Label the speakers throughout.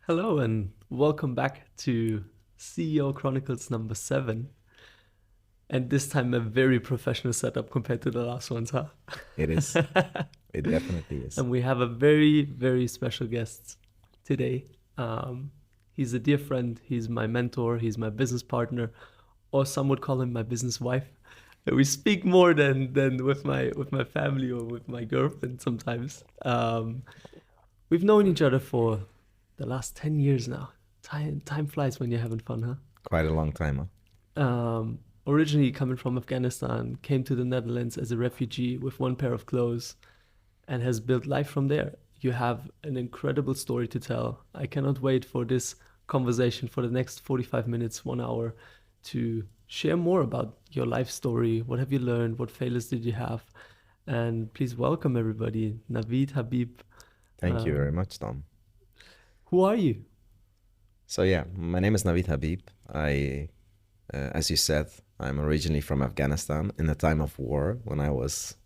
Speaker 1: Hello and welcome back to CEO Chronicles number 7. And this time a very professional setup compared to the last ones, huh?
Speaker 2: It is. It definitely is.
Speaker 1: And we have a very, very special guest today. He's a dear friend. He's my mentor. He's my business partner, or some would call him my business wife. We speak more than with my family or with my girlfriend sometimes. We've known each other for the last 10 years now. Time flies when you're having fun, huh?
Speaker 2: Quite a long time, huh?
Speaker 1: Originally coming from Afghanistan, came to the Netherlands as a refugee with one pair of clothes and has built life from there. You have an incredible story to tell. I cannot wait for this conversation for the next 45 minutes, 1 hour, to share more about your life story. What have you learned? What failures did you have? And please welcome everybody, Nawid Habib.
Speaker 2: Thank you very much, Tom.
Speaker 1: Who are you?
Speaker 2: So yeah, my name is Nawid Habib. As you said, I'm originally from Afghanistan. In the time of war, when I was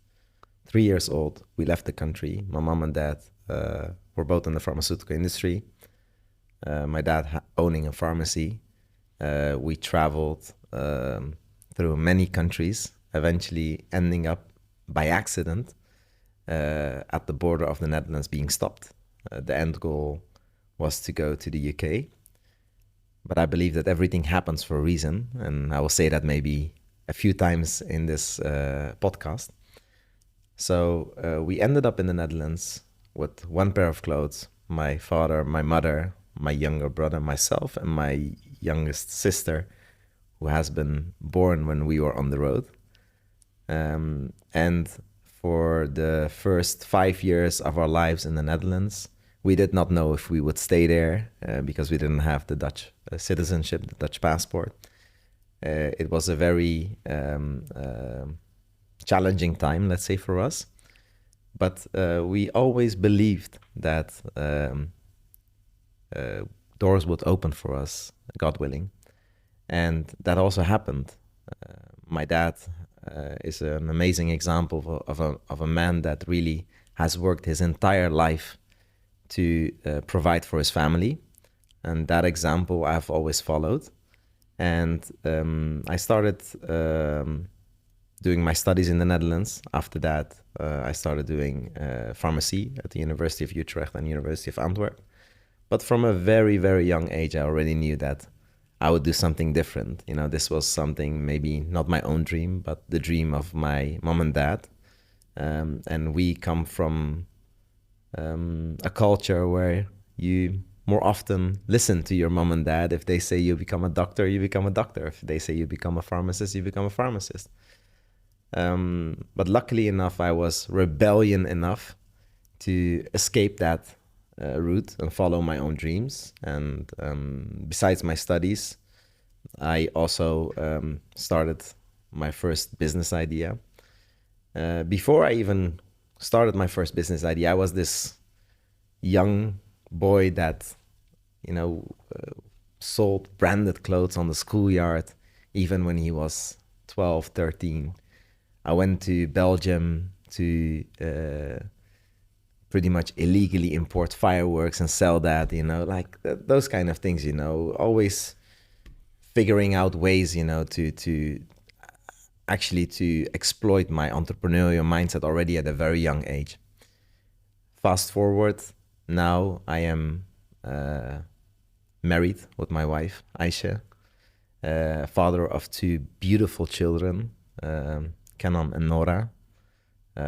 Speaker 2: 3 years old, we left the country. My mom and dad were both in the pharmaceutical industry. My dad owning a pharmacy. We traveled through many countries, eventually ending up by accident at the border of the Netherlands being stopped. The end goal was to go to the UK. But I believe that everything happens for a reason. And I will say that maybe a few times in this podcast. So we ended up in the Netherlands with one pair of clothes. My father, my mother, my younger brother, myself, and my youngest sister, who has been born when we were on the road. And for the first 5 years of our lives in the Netherlands, we did not know if we would stay there because we didn't have the Dutch citizenship, the Dutch passport. It was a very challenging time, let's say, for us. But we always believed that doors would open for us, God willing. And that also happened. My dad is an amazing example of a man that really has worked his entire life to provide for his family. And that example I've always followed. And I started doing my studies in the Netherlands. After that, I started doing pharmacy at the University of Utrecht and University of Antwerp. But from a very, very young age, I already knew that I would do something different. You know, this was something maybe not my own dream, but the dream of my mom and dad. And we come from a culture where you more often listen to your mom and dad. If they say you become a doctor, you become a doctor. If they say you become a pharmacist, you become a pharmacist. But luckily enough, I was rebellion enough to escape that route and follow my own dreams. And besides my studies, I also started my first business idea. Before I even started my first business idea, I was this young boy that, sold branded clothes on the schoolyard, even when he was 12, 13. I went to Belgium to pretty much illegally import fireworks and sell that, those kind of things, always figuring out ways, to actually to exploit my entrepreneurial mindset already at a very young age. Fast forward, now I am married with my wife, Aisha, father of 2 beautiful children, Kenan and Nora,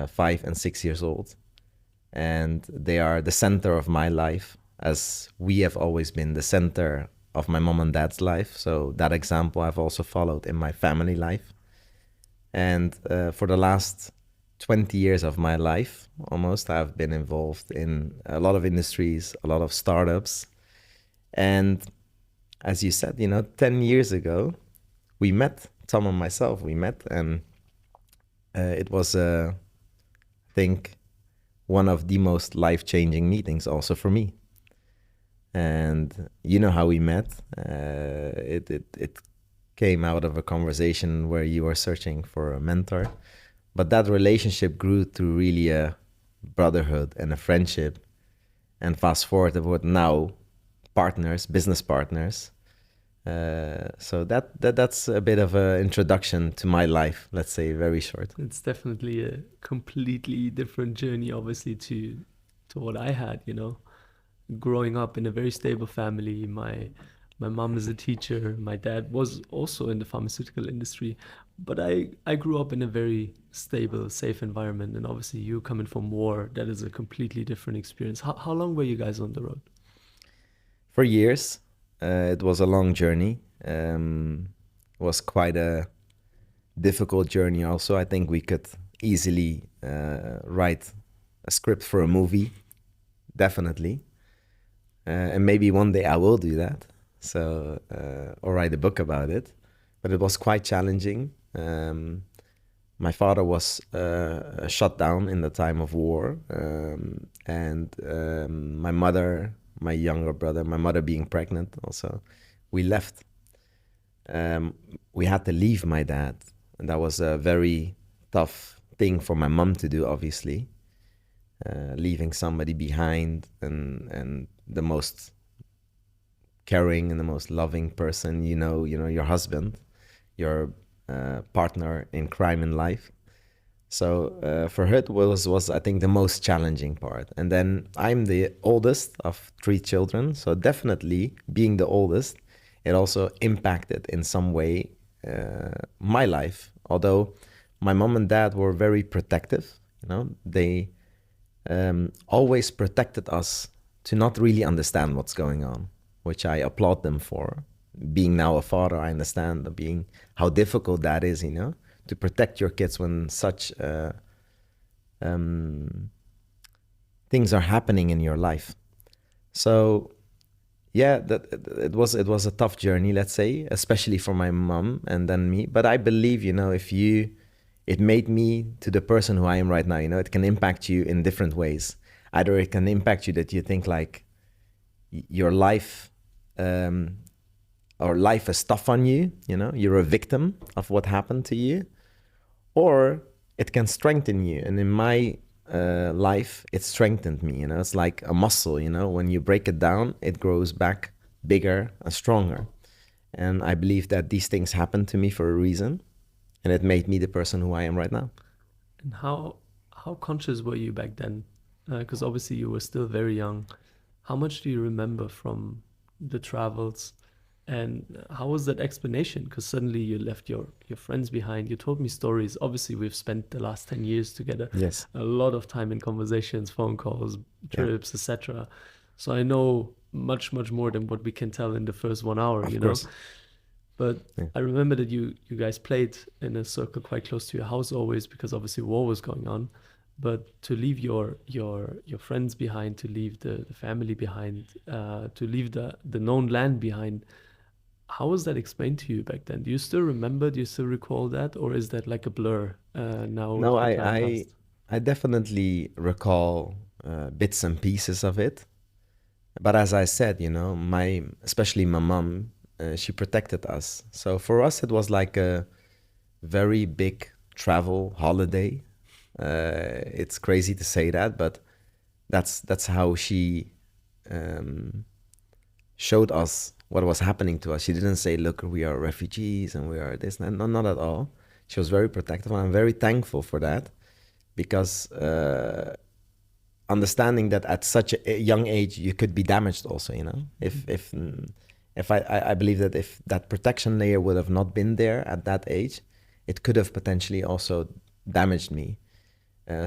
Speaker 2: 5 and 6 years old. And they are the center of my life, as we have always been the center of my mom and dad's life. So that example I've also followed in my family life. And for the last 20 years of my life, almost, I've been involved in a lot of industries, a lot of startups. And as you said, 10 years ago, we met, Tom and myself, and it was, I think, one of the most life-changing meetings also for me. And you know how we met. It came out of a conversation where you were searching for a mentor. But that relationship grew to really a brotherhood and a friendship. And fast forward to what now partners, business partners. So that's a bit of an introduction to my life, let's say, very short.
Speaker 1: It's definitely a completely different journey, obviously, to what I had, you know. Growing up in a very stable family, my mom is a teacher, my dad was also in the pharmaceutical industry, but I grew up in a very stable, safe environment. And obviously, you coming from war, that is a completely different experience. How long were you guys on the road?
Speaker 2: For years, it was a long journey. Was quite a difficult journey also. I think we could easily write a script for a movie, definitely. And maybe one day I will do that. So, or write a book about it. But it was quite challenging. My father was shut down in the time of war. And my mother, my younger brother, my mother being pregnant also, we left. We had to leave my dad. And that was a very tough thing for my mom to do, obviously. Leaving somebody behind and the most caring and the most loving person, your husband, your partner in crime in life. So for her it was I think the most challenging part. And then I'm the oldest of 3 children, so definitely being the oldest, it also impacted in some way my life. Although my mom and dad were very protective, they always protected us to not really understand what's going on, which I applaud them for. Being now a father, I understand how difficult that is, to protect your kids when such things are happening in your life. So yeah, it was a tough journey, let's say, especially for my mom and then me. But I believe, it made me to the person who I am right now. It can impact you in different ways. Either it can impact you that you think like your life or life is tough on you, you're a victim of what happened to you, or it can strengthen you. And in my life, it strengthened me. It's like a muscle. When you break it down, it grows back bigger and stronger. And I believe that these things happen to me for a reason. And it made me the person who I am right now.
Speaker 1: And how conscious were you back then? Because obviously you were still very young. How much do you remember from the travels? And how was that explanation? Because suddenly you left your friends behind. You told me stories. Obviously, we've spent the last 10 years together.
Speaker 2: Yes.
Speaker 1: A lot of time in conversations, phone calls, trips, etc. So I know much, much more than what we can tell in the first 1 hour,
Speaker 2: Of course.
Speaker 1: But I remember that you guys played in a circle quite close to your house always, because obviously war was going on. But to leave your friends behind, to leave the family behind, to leave the known land behind, how was that explained to you back then? Do you still remember? Do you still recall that, or is that like a blur now?
Speaker 2: No,
Speaker 1: with the time passed?
Speaker 2: I definitely recall bits and pieces of it. But as I said, especially my mom, she protected us. So for us, it was like a very big travel holiday. It's crazy to say that, but that's how she showed us what was happening to us. She didn't say, look, we are refugees and we are this. No, not at all. She was very protective, and I'm very thankful for that, because understanding that at such a young age you could be damaged also, if I believe that if that protection layer would have not been there at that age, it could have potentially also damaged me.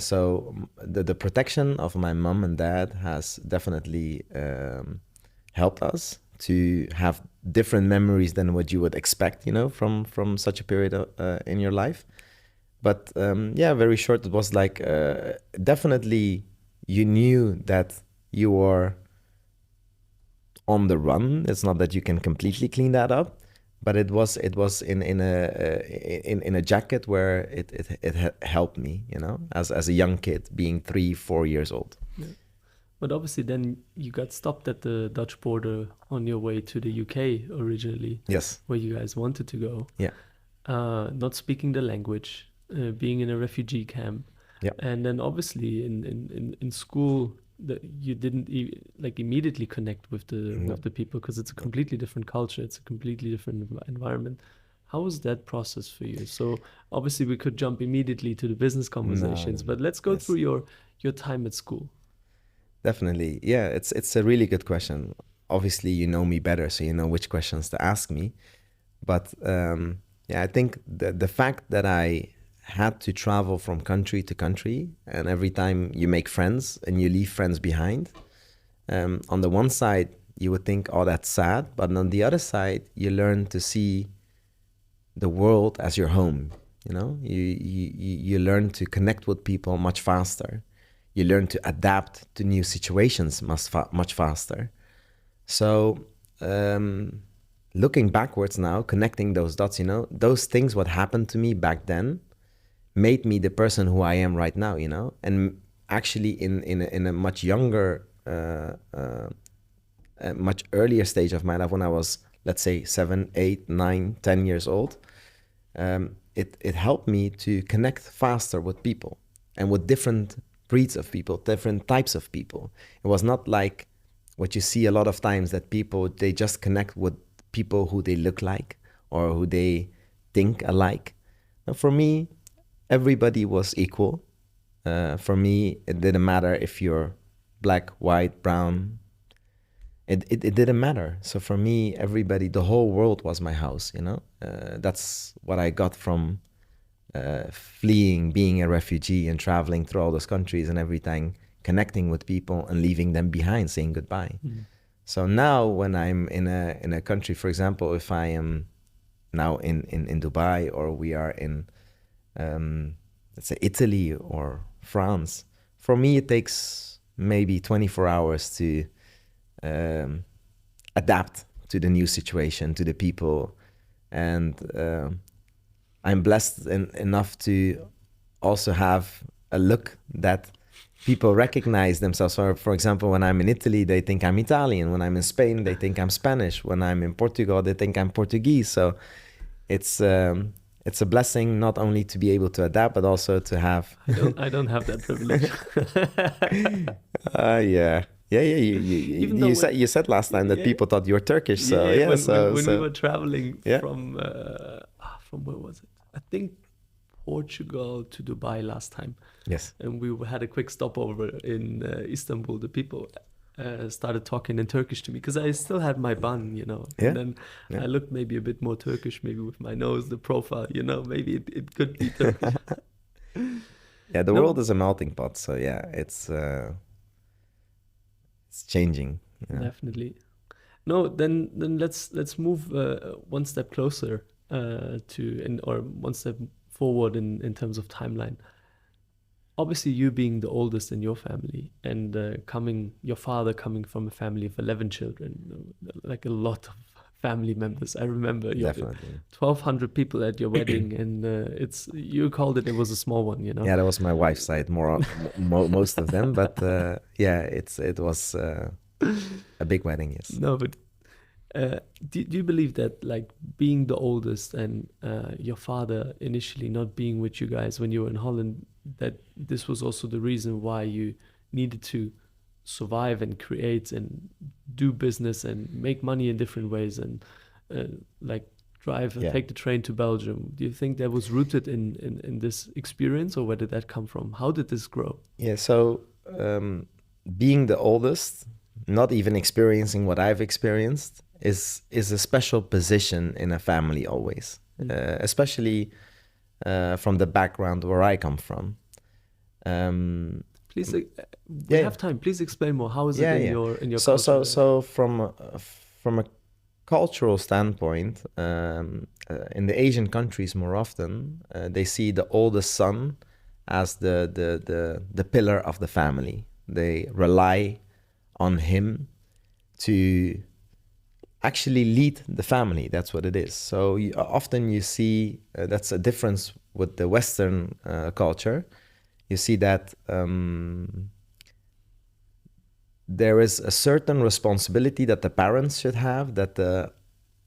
Speaker 2: So the protection of my mom and dad has definitely helped us to have different memories than what you would expect, from such a period in your life. But very short, it was like definitely you knew that you were on the run. It's not that you can completely clean that up, but it was in a jacket where it helped me, as a young kid, being 3-4 years old.
Speaker 1: Yeah. But obviously then you got stopped at the Dutch border on your way to the UK originally.
Speaker 2: Yes.
Speaker 1: Where you guys wanted to go.
Speaker 2: Yeah.
Speaker 1: Not speaking the language, being in a refugee camp.
Speaker 2: Yeah.
Speaker 1: And then obviously in school, you didn't like immediately connect with
Speaker 2: No.
Speaker 1: the people because it's a completely different culture, it's a completely different environment. How was that process for you? So obviously we could jump immediately to the business conversations,
Speaker 2: No.
Speaker 1: but let's go
Speaker 2: Yes.
Speaker 1: through your time at school.
Speaker 2: Definitely. Yeah, it's a really good question. Obviously, you know me better, so you know which questions to ask me. But yeah, I think the fact that I had to travel from country to country, and every time you make friends and you leave friends behind, on the one side, you would think, oh, that's sad. But on the other side, you learn to see the world as your home. You know, you learn to connect with people much faster. You learn to adapt to new situations much faster. So looking backwards now, connecting those dots, you know, those things what happened to me back then made me the person who I am right now, you know. And actually in a much younger, a much earlier stage of my life, when I was, let's say, 7, 8, 9, 10 years old, it helped me to connect faster with people and with different breeds of people, different types of people. It was not like what you see a lot of times, that people, they just connect with people who they look like or who they think alike. And for me, everybody was equal. For me, it didn't matter if you're black, white, brown. It didn't matter. So for me, everybody, the whole world was my house, you know. That's what I got from fleeing, being a refugee and traveling through all those countries and everything, connecting with people and leaving them behind, saying goodbye. Mm-hmm. So now when I'm in a country, for example, if I am now in Dubai, or we are in, let's say, Italy or France, for me, it takes maybe 24 hours to adapt to the new situation, to the people. And I'm blessed enough to also have a look that people recognize themselves. For example, when I'm in Italy, they think I'm Italian. When I'm in Spain, they think I'm Spanish. When I'm in Portugal, they think I'm Portuguese. So it's a blessing not only to be able to adapt, but also to have...
Speaker 1: I don't have that privilege.
Speaker 2: Yeah. You said last time that people thought you were Turkish. So
Speaker 1: when we were traveling from where was it? I think Portugal to Dubai last time.
Speaker 2: Yes.
Speaker 1: And we had a quick stopover in Istanbul. The people started talking in Turkish to me because I still had my bun, you know.
Speaker 2: Yeah.
Speaker 1: And then I looked maybe a bit more Turkish, maybe with my nose, the profile, you know, maybe it could be Turkish.
Speaker 2: Yeah, the world is a melting pot. So yeah, it's changing. You know?
Speaker 1: Definitely. No, then let's move one step closer or one step forward in terms of timeline. Obviously, you being the oldest in your family, and your father coming from a family of 11 children, like a lot of family members. I remember you had 1,200 people at your wedding, and you called it was a small one, you know.
Speaker 2: Yeah, that was my wife's side, most of them, but yeah, it was a big wedding, yes.
Speaker 1: No, but do you believe that, like, being the oldest and your father initially not being with you guys when you were in Holland, that this was also the reason why you needed to survive and create and do business and make money in different ways and like drive and take the train to Belgium? Do you think that was rooted in this experience, or where did that come from? How did this grow?
Speaker 2: Yeah, so being the oldest, not even experiencing what I've experienced, is a special position in a family always, especially from the background where I come from.
Speaker 1: Please, we have time. Please explain more. How is it in your culture?
Speaker 2: So from a cultural standpoint, in the Asian countries, more often they see the oldest son as the pillar of the family. They rely on him to actually lead the family. That's what it is. So often you see that's a difference with the Western culture. You see that there is a certain responsibility that the parents should have that the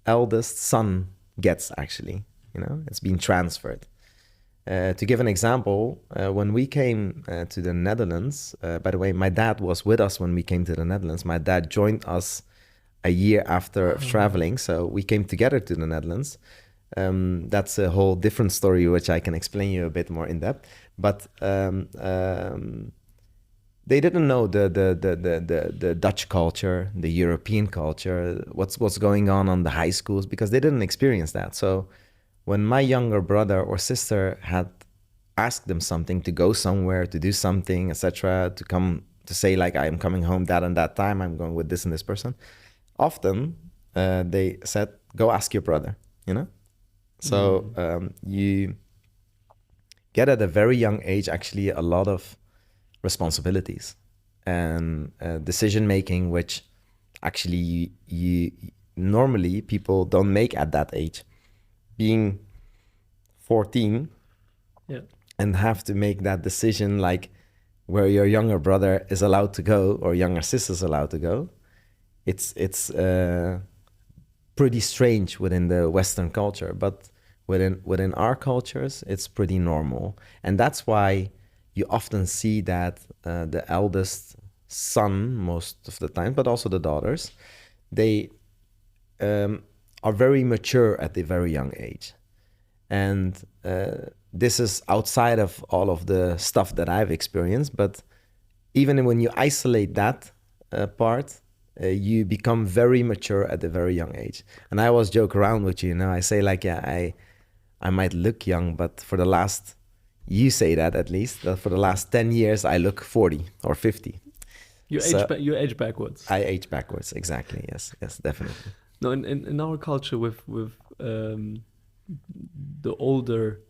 Speaker 2: eldest son gets, actually. You know, it's been transferred. To give an example, when we came to the Netherlands, by the way, my dad was with us when we came to the Netherlands. My dad joined us a year after traveling, so we came together to the Netherlands. That's a whole different story, which I can explain you a bit more in depth. But they didn't know the Dutch culture, the European culture, what's going on the high schools, because they didn't experience that. So when my younger brother or sister had asked them something, to go somewhere, to do something, etc., to come to say like, I am coming home that and that time, I'm going with this and this person, often they said, go ask your brother, you know? So you get at a very young age actually a lot of responsibilities and decision making, which actually you normally people don't make at that age. Being 14 and have to make that decision, like where your younger brother is allowed to go or younger sister is allowed to go, it's pretty strange within the Western culture, but within our cultures, it's pretty normal. And that's why you often see that the eldest son, most of the time, but also the daughters, they are very mature at a very young age. And this is outside of all of the stuff that I've experienced, but even when you isolate that part, you become very mature at a very young age. And I always joke around with you, I say like, yeah, I might look young, but for the last, you say that at least, that for the last 10 years, I look 40 or 50.
Speaker 1: You age backwards.
Speaker 2: I age backwards, exactly. Yes, definitely.
Speaker 1: No, in our culture with the older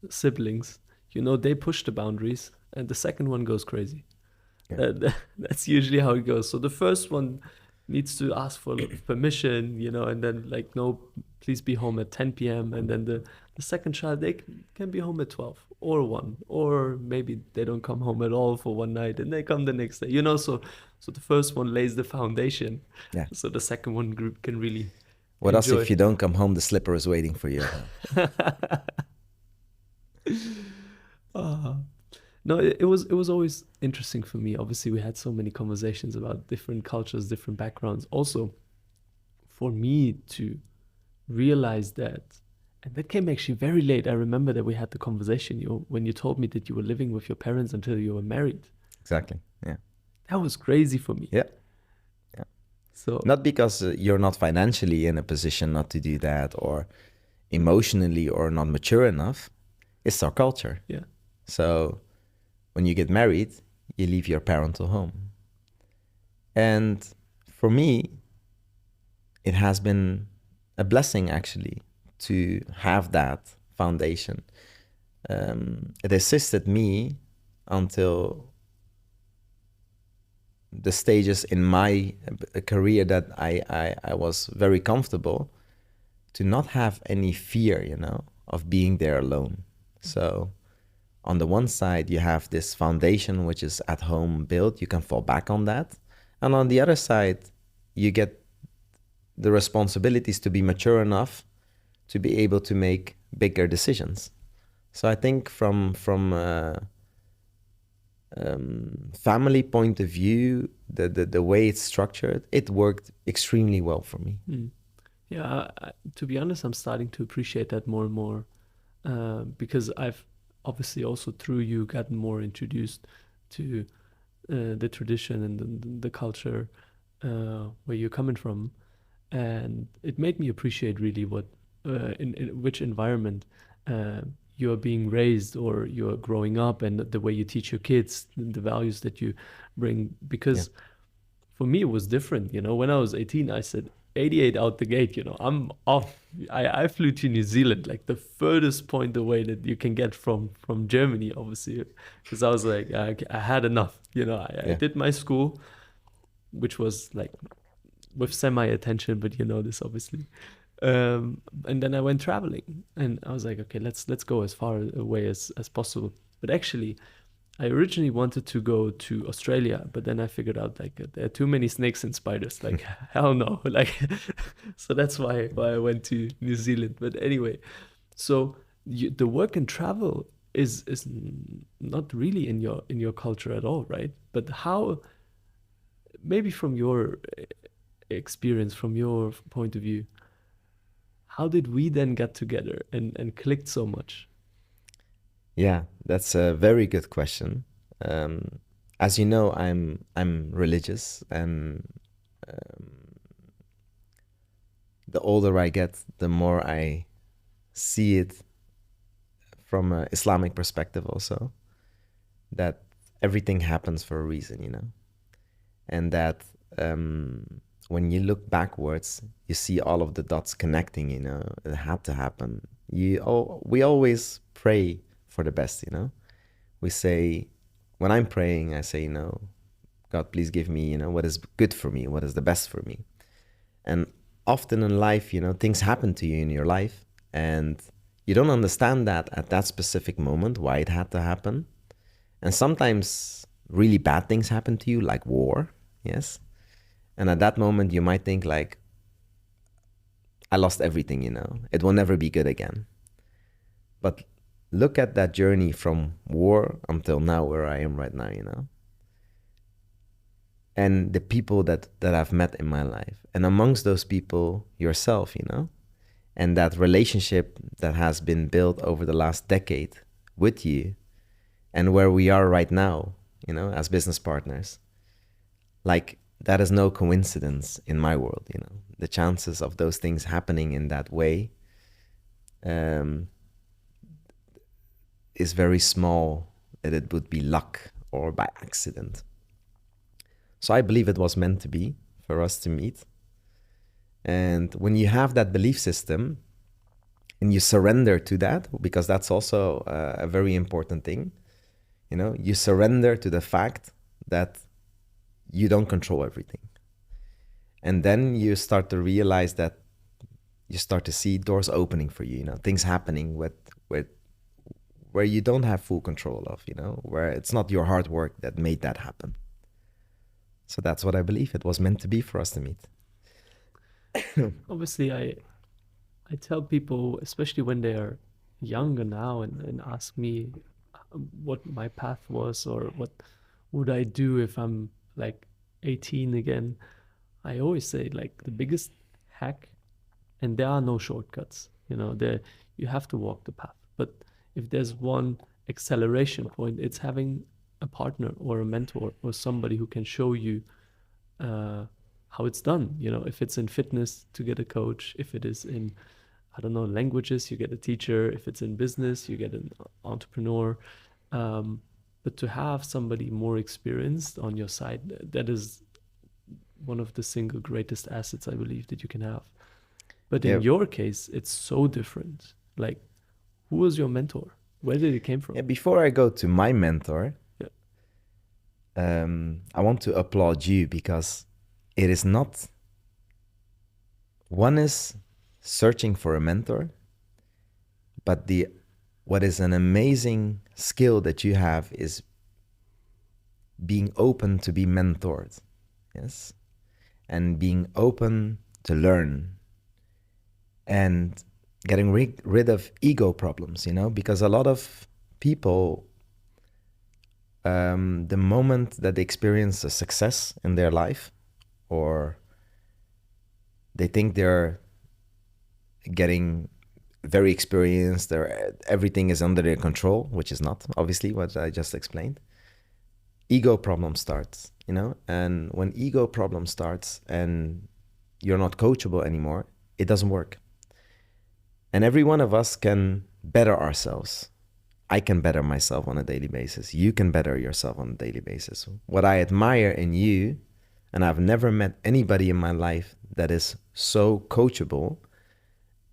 Speaker 1: siblings, they push the boundaries and the second one goes crazy. Yeah. That's usually how it goes. So the first one needs to ask for permission, and then like, no, please be home at 10 p.m. And then the second child, they can be home at 12 or 1, or maybe they don't come home at all for one night and they come the next day, so the first one lays the foundation. Yeah. So the second one group can really
Speaker 2: What else if you don't come home, the slipper is waiting for you?
Speaker 1: No, it was always interesting for me. Obviously, we had so many conversations about different cultures, different backgrounds. Also, for me to realize that, and that came actually very late. I remember that we had the conversation when you told me that you were living with your parents until you were married.
Speaker 2: Exactly. Yeah.
Speaker 1: That was crazy for me.
Speaker 2: Yeah.
Speaker 1: So
Speaker 2: not because you're not financially in a position not to do that, or emotionally or not mature enough. It's our culture.
Speaker 1: Yeah.
Speaker 2: So when you get married, you leave your parental home. And for me, it has been a blessing actually to have that foundation. It assisted me until the stages in my career that I was very comfortable to not have any fear, of being there alone. So on the one side, you have this foundation, which is at home built. You can fall back on that. And on the other side, you get the responsibilities to be mature enough to be able to make bigger decisions. So I think from family point of view, the way it's structured, it worked extremely well for me.
Speaker 1: Yeah, to be honest, I'm starting to appreciate that more and more, because I've obviously also through you gotten more introduced to the tradition and the culture where you're coming from, and it made me appreciate really what in which environment you are being raised or you're growing up, and the way you teach your kids, the values that you bring. Because for me, it was different. When I was 18, I said 88 out the gate, I'm off. I flew to New Zealand, like the furthest point away that you can get from Germany, obviously, because I was like, I had enough. I did my school, which was like with semi-attention, but this obviously. And then I went traveling, and I was like, okay, let's go as far away as possible. But actually, I originally wanted to go to Australia, but then I figured out like there are too many snakes and spiders. Like hell no, like so that's why I went to New Zealand. But anyway, so the work and travel is not really in your culture at all, right? But how, maybe from your experience, from your point of view, how did we then get together and clicked so much?
Speaker 2: Yeah, that's a very good question. As you know, I'm religious, and the older I get, the more I see it from an Islamic perspective also, that everything happens for a reason, you know, and that when you look backwards, you see all of the dots connecting, you know, it had to happen. We always pray for the best, you know. We say, when I'm praying, I say, you know, God, please give me, you know, what is good for me, what is the best for me. And often in life, you know, things happen to you in your life, and you don't understand that at that specific moment, why it had to happen. And sometimes really bad things happen to you, like war, yes. And at that moment, you might think like, I lost everything, you know, it will never be good again. But look at that journey from war until now, where I am right now, you know, and the people that I've met in my life. And amongst those people, yourself, you know, and that relationship that has been built over the last decade with you, and where we are right now, you know, as business partners. Like, that is no coincidence in my world, you know. The chances of those things happening in that way is very small, that it would be luck or by accident. So I believe it was meant to be for us to meet. And when you have that belief system and you surrender to that, because that's also a very important thing, you know, you surrender to the fact that you don't control everything. And then you start to realize that you start to see doors opening for you, you know, things happening where you don't have full control of, you know, where it's not your hard work that made that happen. So that's what I believe. It was meant to be for us to meet.
Speaker 1: Obviously, I tell people, especially when they are younger now, and ask me what my path was, or what would I do if I'm like 18 again. I always say, like, the biggest hack, and there are no shortcuts, you know, there, you have to walk the path. But if there's one acceleration point, it's having a partner or a mentor or somebody who can show you how it's done. You know, if it's in fitness, to get a coach. If it is in, I don't know, languages, you get a teacher. If it's in business, you get an entrepreneur. But to have somebody more experienced on your side, that is one of the single greatest assets I believe that you can have. But in your case, it's so different. Like, who was your mentor? Where did it came from?
Speaker 2: Yeah, before I go to my mentor, I want to applaud you, because it is not, one is searching for a mentor, but what is an amazing skill that you have is being open to be mentored, yes, and being open to learn, and getting rid of ego problems, you know, because a lot of people, the moment that they experience a success in their life, or they think they're getting very experienced, or everything is under their control, which is not, obviously, what I just explained, ego problem starts, you know. And when ego problem starts and you're not coachable anymore, it doesn't work. And every one of us can better ourselves. I can better myself on a daily basis. You can better yourself on a daily basis. What I admire in you, and I've never met anybody in my life that is so coachable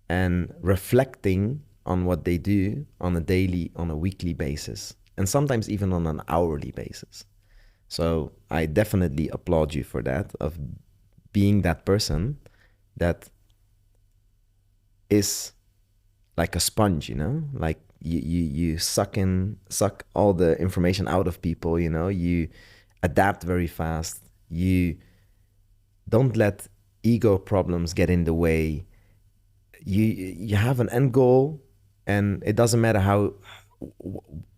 Speaker 2: and reflecting on what they do on a daily, on a weekly basis, and sometimes even on an hourly basis. So I definitely applaud you for that, of being that person that is like a sponge, you know, like you suck all the information out of people, you know, you adapt very fast, you don't let ego problems get in the way, you have an end goal, and it doesn't matter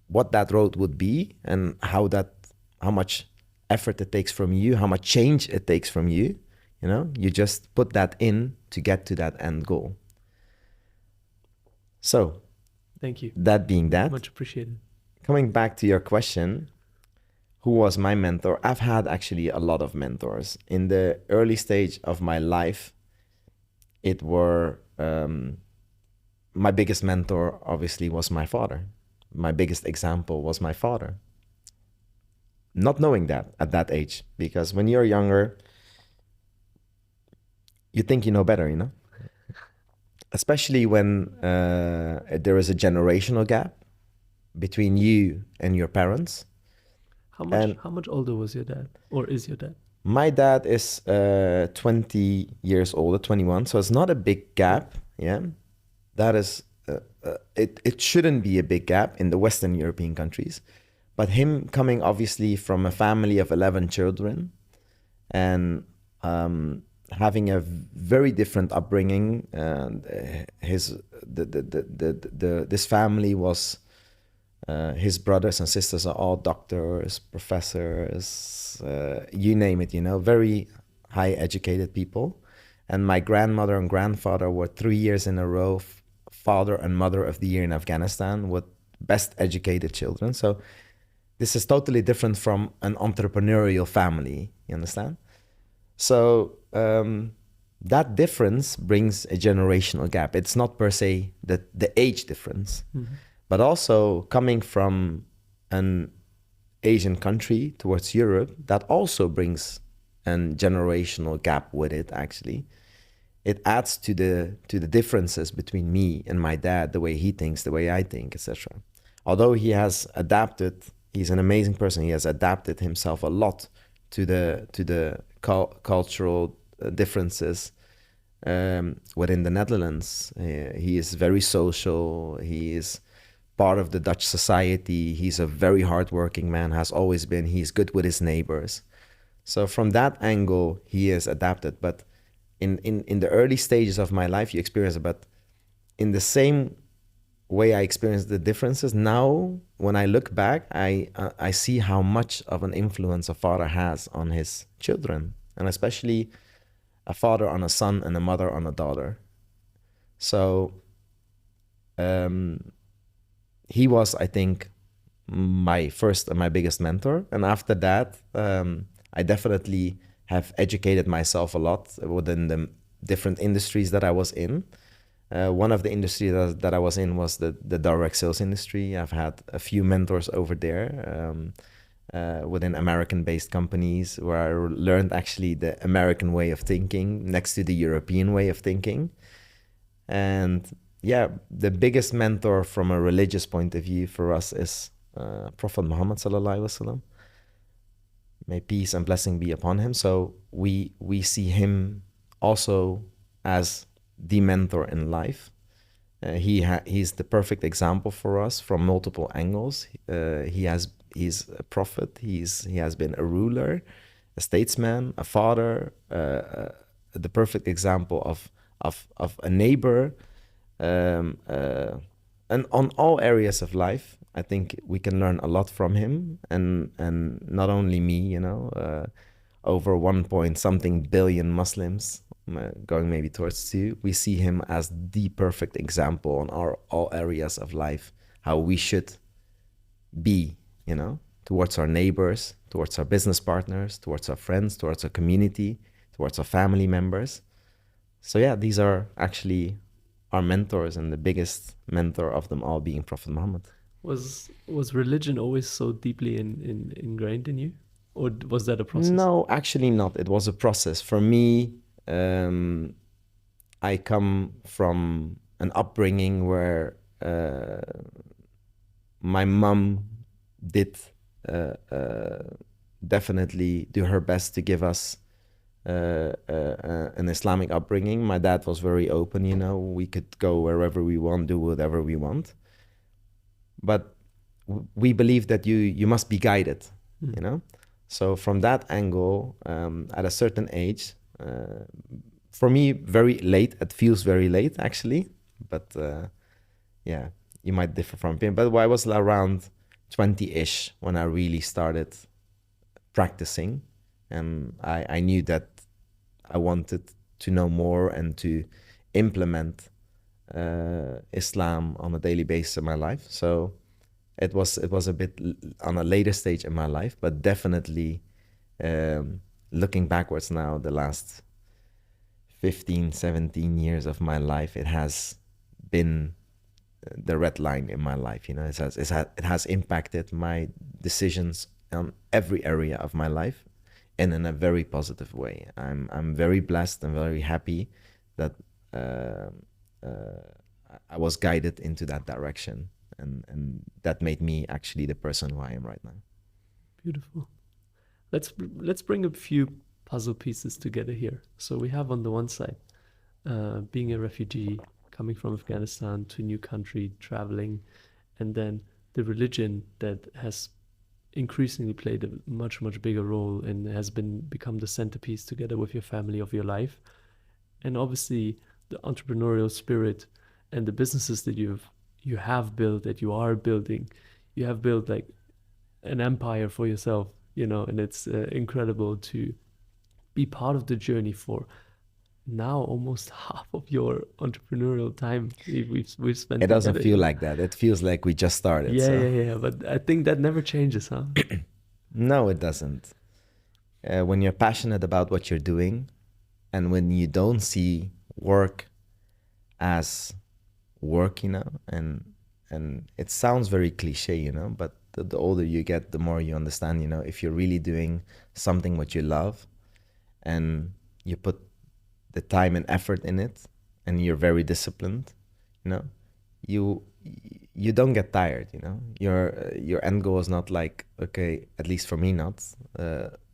Speaker 2: what that road would be, and how much effort it takes from you, how much change it takes from you. You know, you just put that in to get to that end goal. So,
Speaker 1: thank you.
Speaker 2: That being that,
Speaker 1: Much appreciated.
Speaker 2: Coming back to your question, who was my mentor? I've had actually a lot of mentors. In the early stage of my life, it were my biggest mentor obviously was my father. My biggest example was my father. Not knowing that at that age, because when you're younger, you think you know better, you know? Especially when there is a generational gap between you and your parents.
Speaker 1: How much older was your dad, or is your dad?
Speaker 2: My dad is 20 years older, 21, so it's not a big gap. Yeah, that is it shouldn't be a big gap in the Western European countries, but him coming obviously from a family of 11 children, and having a very different upbringing, and this family was. His brothers and sisters are all doctors, professors, you name it, you know, very high educated people. And my grandmother and grandfather were 3 years in a row father and mother of the year in Afghanistan with best educated children. So this is totally different from an entrepreneurial family, you understand? So that difference brings a generational gap. It's not per se the age difference. Mm-hmm. But also coming from an Asian country towards Europe, that also brings a generational gap with it, actually. It adds to the differences between me and my dad, the way he thinks, the way I think, etc. Although he has adapted, he's an amazing person, he has adapted himself a lot to the cultural differences within the Netherlands. He is very social, he is part of the Dutch society. He's a very hardworking man, has always been. He's good with his neighbors. So from that angle, he is adapted. But in the early stages of my life, you experience it. But in the same way I experienced the differences, now when I look back, I see how much of an influence a father has on his children, and especially a father on a son and a mother on a daughter. So he was, I think, my first and my biggest mentor. And after that, I definitely have educated myself a lot within the different industries that I was in. One of the industries that I was in was the direct sales industry. I've had a few mentors over there within American-based companies, where I learned actually the American way of thinking next to the European way of thinking. And yeah, the biggest mentor from a religious point of view for us is Prophet Muhammad sallallahu alaihi wasallam. May peace and blessing be upon him. So we see him also as the mentor in life. He's the perfect example for us from multiple angles. He's a prophet. He has been a ruler, a statesman, a father, the perfect example of a neighbor. And on all areas of life, I think we can learn a lot from him, and not only me, you know, over 1 billion Muslims, going maybe towards 2, we see him as the perfect example on all areas of life, how we should be, you know, towards our neighbors, towards our business partners, towards our friends, towards our community, towards our family members. So yeah, these are actually our mentors, and the biggest mentor of them all being Prophet Muhammad.
Speaker 1: Was religion always so deeply ingrained in you, or was that a process?
Speaker 2: No, actually not. It was a process. For me, I come from an upbringing where my mom did definitely do her best to give us an Islamic upbringing. My dad was very open, you know, we could go wherever we want, do whatever we want. But we believe that you must be guided, you know? So from that angle, at a certain age, for me, very late, it feels very late actually, but yeah, you might differ from opinion, but I was around 20-ish when I really started practicing, and I knew that I wanted to know more and to implement Islam on a daily basis in my life. So it was a bit on a later stage in my life, but definitely looking backwards now, the last 15, 17 years of my life, it has been the red line in my life. You know, it has impacted my decisions on every area of my life, and in a very positive way. I'm very blessed and very happy that I was guided into that direction, and that made me actually the person who I am right now.
Speaker 1: Beautiful. Let's bring a few puzzle pieces together here. So we have on the one side, being a refugee, coming from Afghanistan to a new country, traveling, and then the religion that has increasingly played a much, much bigger role and has become the centerpiece together with your family of your life. And obviously the entrepreneurial spirit and the businesses that you have built, that you are building. You have built like an empire for yourself, you know, and it's incredible to be part of the journey for now almost half of your entrepreneurial time we've spent
Speaker 2: It doesn't
Speaker 1: together.
Speaker 2: feel like that. It feels like we just started.
Speaker 1: Yeah,
Speaker 2: so.
Speaker 1: yeah. But I think that never changes, huh?
Speaker 2: No, it doesn't. When you're passionate about what you're doing, and when you don't see work as work, you know, and it sounds very cliche, you know, but the older you get, the more you understand, you know, if you're really doing something what you love, and you put the time and effort in it, and you're very disciplined, you know, you don't get tired, you know. Your end goal is not like, okay, at least for me not,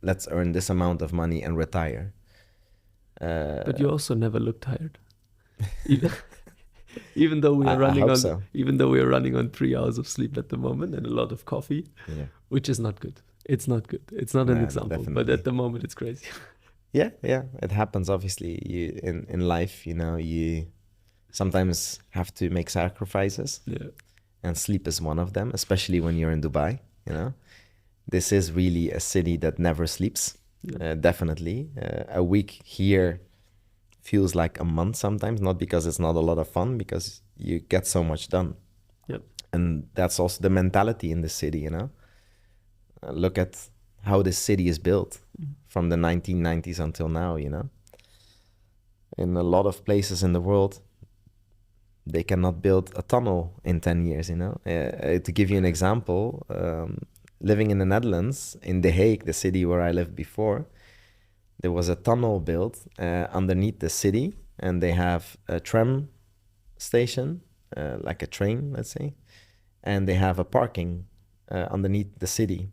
Speaker 2: let's earn this amount of money and retire.
Speaker 1: But you also never look tired. Even though we are running on
Speaker 2: so.
Speaker 1: Even though we are running on 3 hours of sleep at the moment and a lot of coffee,
Speaker 2: Yeah.
Speaker 1: which is not good. It's not good. It's not an example,
Speaker 2: definitely.
Speaker 1: but at the moment it's crazy.
Speaker 2: Yeah, it happens. Obviously, you in life, you know, you sometimes have to make sacrifices.
Speaker 1: Yeah.
Speaker 2: And sleep is one of them, especially when you're in Dubai. You know, this is really a city that never sleeps.
Speaker 1: Yeah.
Speaker 2: Definitely, a week here feels like a month sometimes. Not because it's not a lot of fun, because you get so much done.
Speaker 1: Yep.
Speaker 2: And that's also the mentality in the city. You know, look at how this city is built from the 1990s until now. You know, in a lot of places in the world, they cannot build a tunnel in 10 years, you know. To give you an example, living in the Netherlands, in The Hague, the city where I lived before, there was a tunnel built underneath the city, and they have a tram station, like a train, let's say, and they have a parking underneath the city.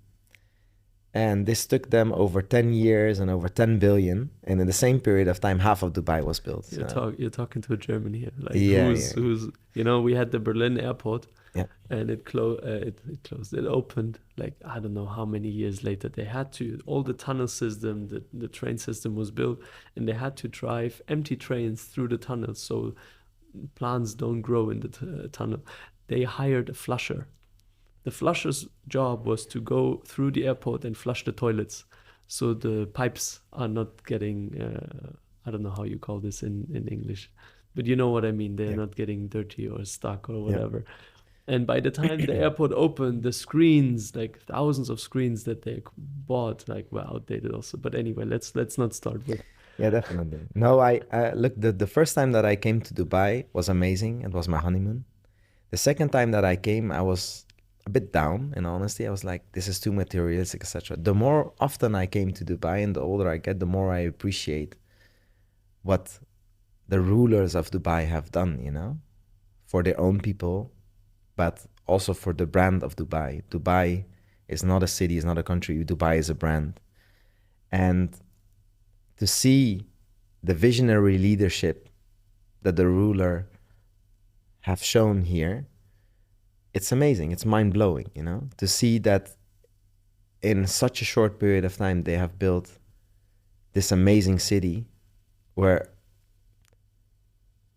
Speaker 2: And this took them over 10 years and over 10 billion. And in the same period of time, half of Dubai was built.
Speaker 1: You're talking to a German here. Like who's you know, we had the Berlin airport, and it closed. It opened like I don't know how many years later. They had to, all the tunnel system, the train system was built, and they had to drive empty trains through the tunnels so plants don't grow in the tunnel. They hired a flusher. The flusher's job was to go through the airport and flush the toilets, so the pipes are not getting, I don't know how you call this in English, but you know what I mean. They're not getting dirty or stuck or whatever. And by the time the airport opened, the screens, like thousands of screens that they bought, like were outdated also. But anyway, let's not start with.
Speaker 2: Yeah, definitely. No, I look, the first time that I came to Dubai was amazing. It was my honeymoon. The second time that I came, I was a bit down, in honesty. I was like, this is too materialistic, etc. The more often I came to Dubai and the older I get, the more I appreciate what the rulers of Dubai have done, you know, for their own people, but also for the brand of Dubai. Dubai is not a city, it's not a country. Dubai is a brand. And to see the visionary leadership that the ruler have shown here, it's amazing. It's mind-blowing, you know, to see that in such a short period of time, they have built this amazing city where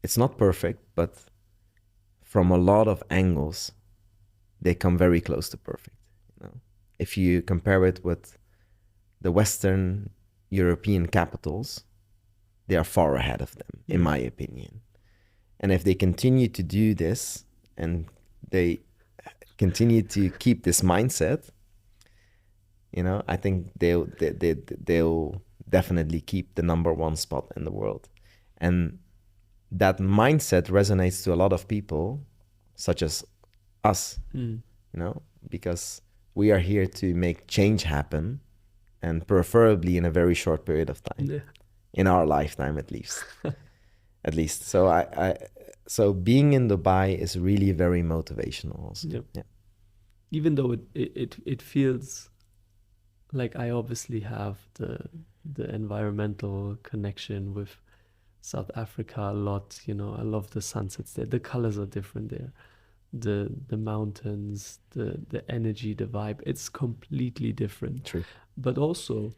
Speaker 2: it's not perfect, but from a lot of angles, they come very close to perfect. You know, if you compare it with the Western European capitals, they are far ahead of them, in my opinion. And if they continue to do this and they continue to keep this mindset, you know, I think they'll definitely keep the number one spot in the world. And that mindset resonates to a lot of people, such as us, you know, because we are here to make change happen, and preferably in a very short period of time, in our lifetime at least. At least. So so being in Dubai is really very motivational also. Yeah.
Speaker 1: Even though it feels like I obviously have the environmental connection with South Africa a lot, you know, I love the sunsets there. The colors are different there. The mountains, the energy, the vibe, it's completely different.
Speaker 2: True.
Speaker 1: But also,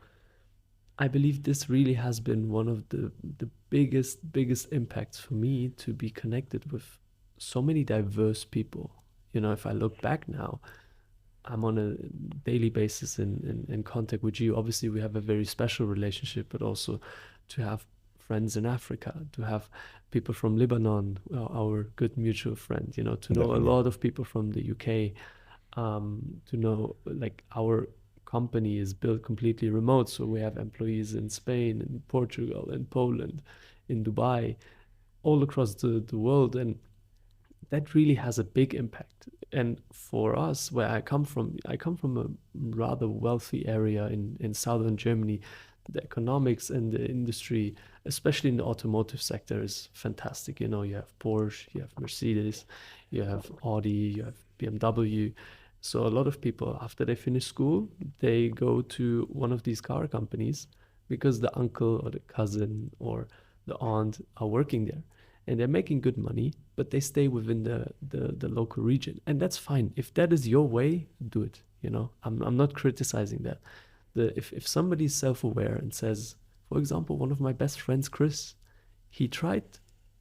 Speaker 1: I believe this really has been one of the biggest impacts for me, to be connected with so many diverse people. You know, if I look back now, I'm on a daily basis in contact with you. Obviously, we have a very special relationship, but also to have friends in Africa, to have people from Lebanon, our good mutual friend, you know, to know a lot of people from the UK, to know, like, our company is built completely remote. So we have employees in Spain, in Portugal, in Poland, in Dubai, all across the world. And that really has a big impact. And for us, where I come from a rather wealthy area in southern Germany. The economics and the industry, especially in the automotive sector, is fantastic. You know, you have Porsche, you have Mercedes, you have Audi, you have BMW. So a lot of people, after they finish school, they go to one of these car companies because the uncle or the cousin or the aunt are working there. And they're making good money, but they stay within the local region. And that's fine. If that is your way, do it. You know, I'm not criticizing that. If somebody's self-aware and says, for example, one of my best friends, Chris, he tried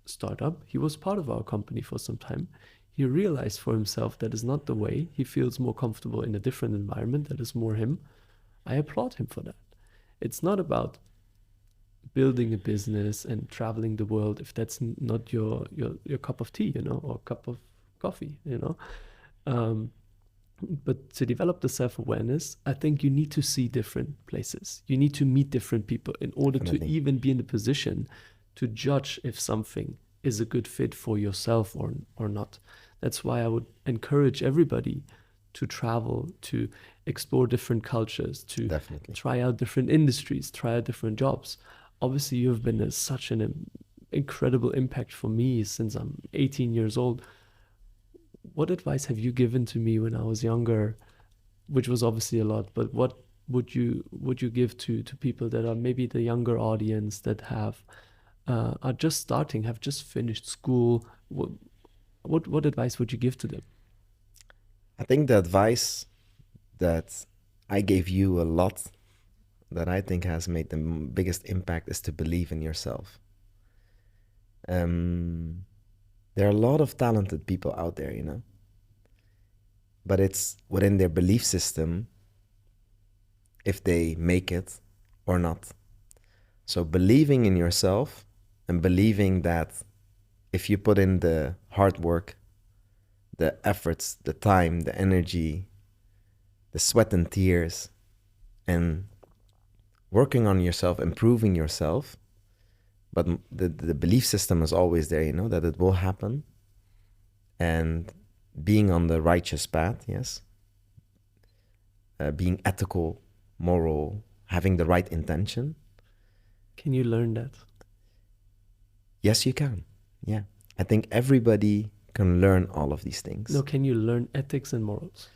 Speaker 1: startup. He was part of our company for some time. He realized for himself that is not the way. He feels more comfortable in a different environment that is more him. I applaud him for that. It's not about building a business and traveling the world if that's not your cup of tea, you know, or cup of coffee, you know. But to develop the self-awareness, I think you need to see different places. You need to meet different people in order to even be in the position to judge if something is a good fit for yourself or not. That's why I would encourage everybody to travel, to explore different cultures, to try out different industries, try out different jobs. Obviously, you've been such an incredible impact for me since I'm 18 years old. What advice have you given to me when I was younger, which was obviously a lot, but what would you give to people that are maybe the younger audience that are just starting, have just finished school? What advice would you give to them?
Speaker 2: I think the advice that I gave you a lot, that I think has made the biggest impact, is to believe in yourself. There are a lot of talented people out there, you know, but it's within their belief system if they make it or not. So believing in yourself and believing that if you put in the hard work, the efforts, the time, the energy, the sweat and tears, and working on yourself, improving yourself, but the belief system is always there, you know, that it will happen. And being on the righteous path, yes. Being ethical, moral, having the right intention.
Speaker 1: Can you learn that?
Speaker 2: Yes, you can. Yeah. I think everybody can learn all of these things.
Speaker 1: No, can you learn ethics and morals?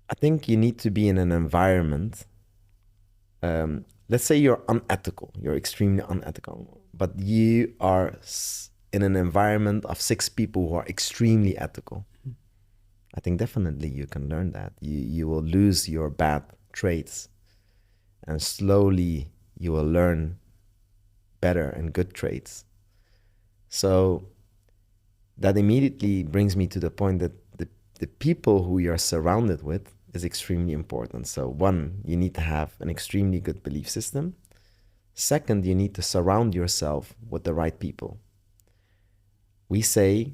Speaker 2: I think you need to be in an environment. Let's say you're unethical, you're extremely unethical, but you are in an environment of 6 people who are extremely ethical. I think definitely you can learn that. You will lose your bad traits, and slowly you will learn better and good traits. So that immediately brings me to the point that the people who you are surrounded with is extremely important. So one, you need to have an extremely good belief system. Second, you need to surround yourself with the right people. We say,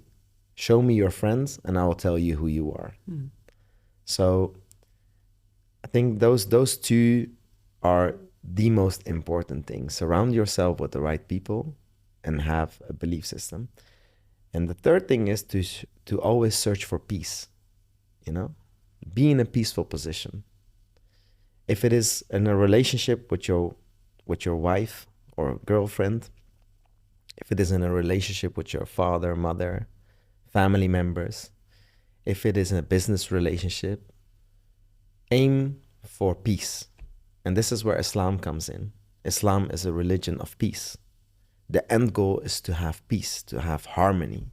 Speaker 2: show me your friends and I will tell you who you are. So I think those two are the most important things. Surround yourself with the right people and have a belief system. And the third thing is to always search for peace, you know, be in a peaceful position. If it is in a relationship with your wife or girlfriend, if it is in a relationship with your father, mother, family members, if it is in a business relationship, aim for peace. And this is where Islam comes in. Islam is a religion of peace. The end goal is to have peace, to have harmony.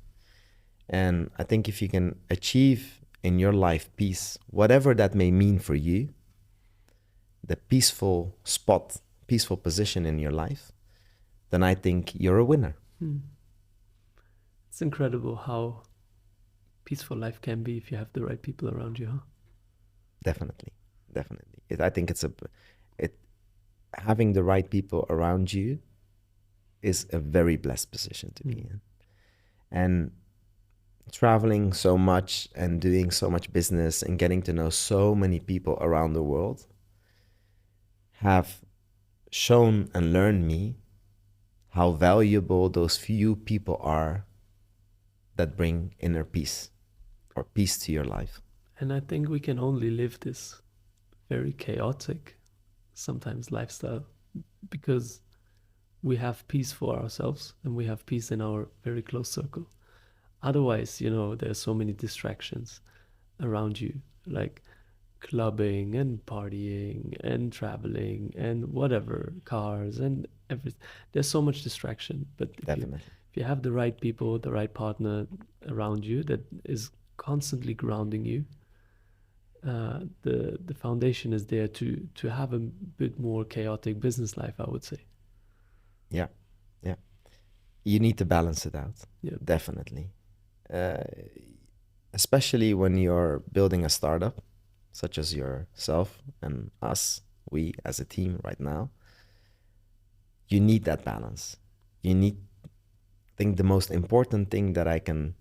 Speaker 2: And I think if you can achieve in your life peace, whatever that may mean for you, the peaceful spot, peaceful position in your life, then I think you're a winner.
Speaker 1: It's incredible how peaceful life can be if you have the right people around you, huh?
Speaker 2: Definitely. I think having the right people around you is a very blessed position to be in. And traveling so much and doing so much business and getting to know so many people around the world have shown and learned me how valuable those few people are that bring inner peace or peace to your life.
Speaker 1: And I think we can only live this very chaotic, sometimes lifestyle, because we have peace for ourselves and we have peace in our very close circle. Otherwise, you know, there's so many distractions around you, like clubbing and partying and traveling and whatever, cars and everything. There's so much distraction. But if you have the right people, the right partner around you that is constantly grounding you, the foundation is there to have a bit more chaotic business life, I would say.
Speaker 2: Yeah. You need to balance it out.
Speaker 1: Yeah.
Speaker 2: Definitely. Especially when you're building a startup, such as yourself and us, we as a team right now, you need that balance. I think the most important thing that I can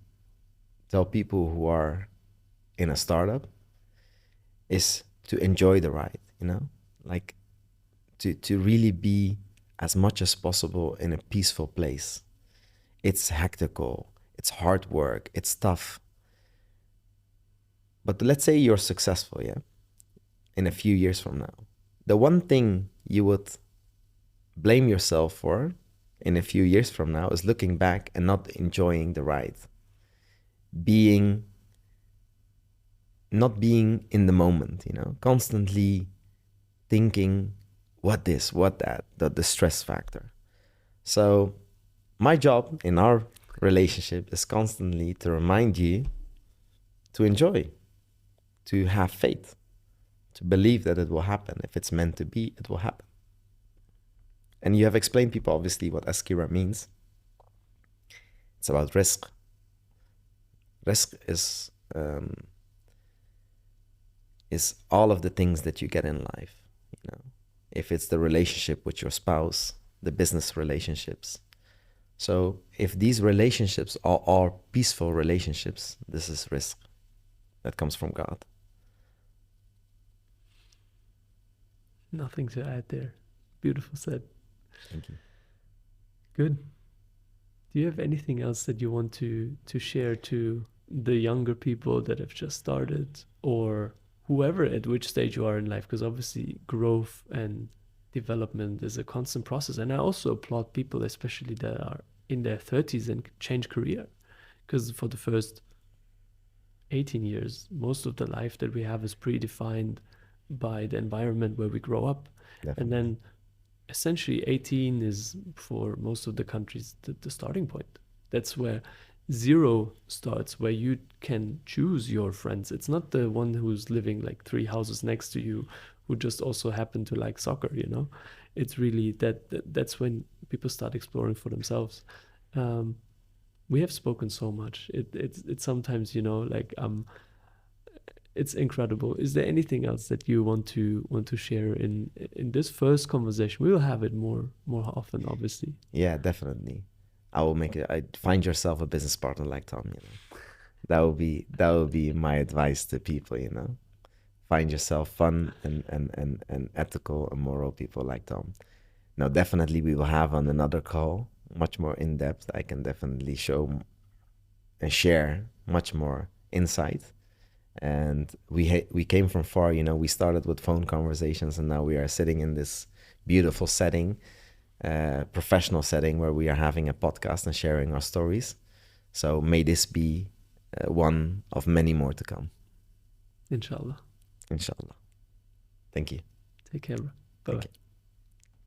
Speaker 2: tell people who are in a startup is to enjoy the ride, you know, like to really be as much as possible in a peaceful place. It's hectical, it's hard work, it's tough. But let's say you're successful, yeah, in a few years from now. The one thing you would blame yourself for in a few years from now is looking back and not enjoying the ride. Not being in the moment, you know, constantly thinking what this, what that, the stress factor. So my job in our relationship is constantly to remind you to enjoy, to have faith, to believe that it will happen. If it's meant to be, it will happen. And you have explained people obviously what Azqira means. It's about risk. Risk is all of the things that you get in life, you know. If it's the relationship with your spouse, the business relationships. So if these relationships are peaceful relationships, this is risk that comes from God.
Speaker 1: Nothing to add there. Beautiful said.
Speaker 2: Thank you.
Speaker 1: Good. Do you have anything else that you want to share to the younger people that have just started, or whoever at which stage you are in life? Because obviously growth and development is a constant process. And I also applaud people, especially that are in their 30s and change career. Because for the first 18 years, most of the life that we have is predefined by the environment where we grow up.
Speaker 2: Definitely.
Speaker 1: And then essentially 18 is for most of the countries the starting point. That's where zero starts, where you can choose your friends. It's not the one who's living like 3 houses next to you who just also happen to like soccer, you know. It's really that's when people start exploring for themselves. We have spoken so much. It's sometimes, you know, like it's incredible. Is there anything else that you want to share in this first conversation? We will have it more often, obviously.
Speaker 2: Yeah, definitely. I will make it. I find yourself a business partner like Tom. You know, that will be my advice to people. You know, find yourself fun and ethical and moral people like Tom. Now, definitely, we will have on another call much more in depth. I can definitely show and share much more insight. And we came from far. You know, we started with phone conversations, and now we are sitting in this beautiful setting, professional setting, where we are having a podcast and sharing our stories. So may this be one of many more to come.
Speaker 1: Inshallah.
Speaker 2: Inshallah. Thank you.
Speaker 1: Take care. Bye bye.